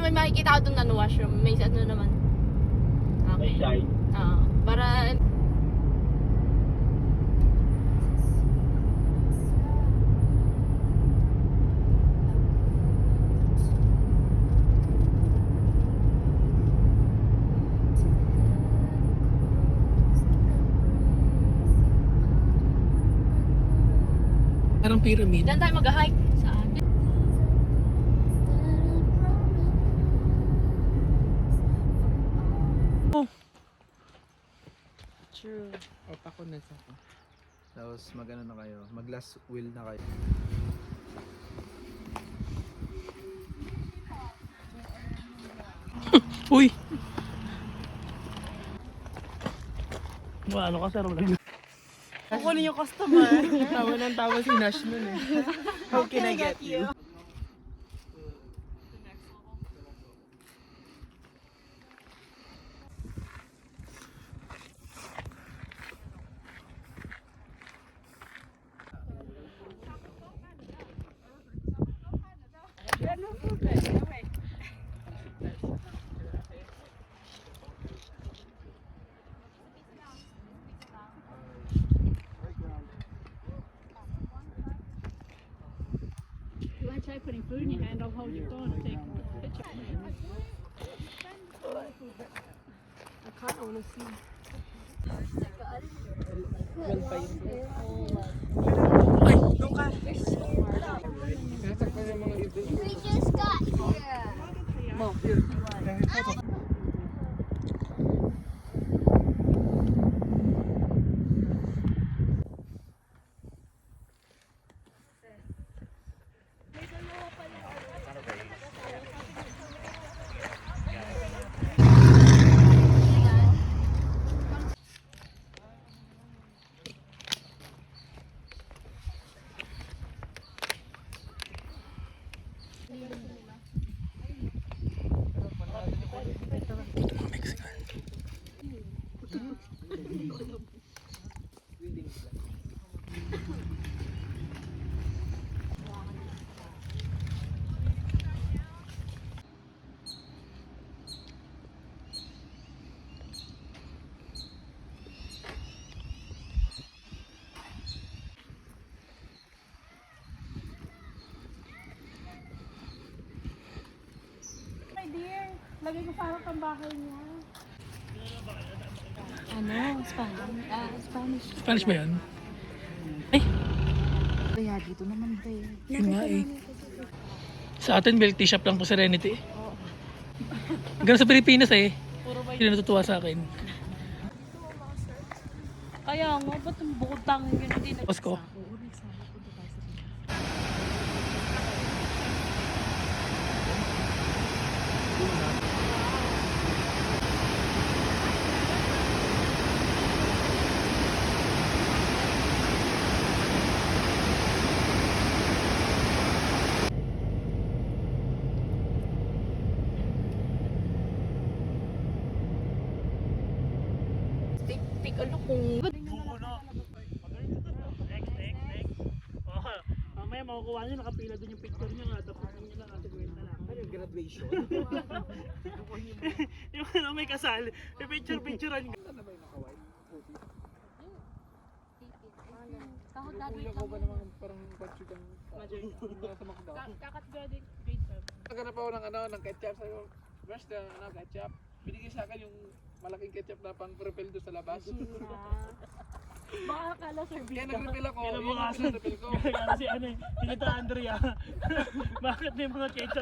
may makikita ko doon na washroom. May ano naman. May side. Para... Parang pyramid. Diyan tayo mag-hike. Saan? Oh. True. Ako na sa ako. Tapos mag-ano na kayo, mag-last wheel na kayo. Uy! Ano ka sir? Kukunin yung customer. Tawa ng tawa si Nash nun eh. How can I get you? You want to try putting food in your hand? I'll hold your phone and take a picture. I kind of want to see. Ay! Doon ka! We just got here. Lagay ko parang pambahay niya. Ano? Spanish. Spanish ba yan? Ay! Kaya dito naman tayo. Yun nga eh. Sa atin, milk tea shop lang po Serenity. Ganun sa Pilipinas eh. Hindi na natutuwa sa akin. Kaya nga, ba't ang bukod tangin yun hindi na... Boss ko. Tik ano kung... Mamaya makukuha niyo, nakapila doon yung picture niyo nga. Tapos yun lang natin kwenta lang. Ano yung graduation? Yung ano may kasal, may picture-picturean ka. Ano ba yung nakaway? Kahot dati Kuya ko ba naman parang batch kang sa McDo? Kakat-graduate grade 7. Naghanap ako ng ano, ng ketchup sa'yo. First, ketchup. Binigay sa akin yung malaking ketchup na pang refill doon sa labas. Baka akala service Kaya nag-refill ako. Kaya Yun yung bukasan. pinag-refill ko. Kaya si ano eh, Tita Andrea. Bakit may mga ketchup?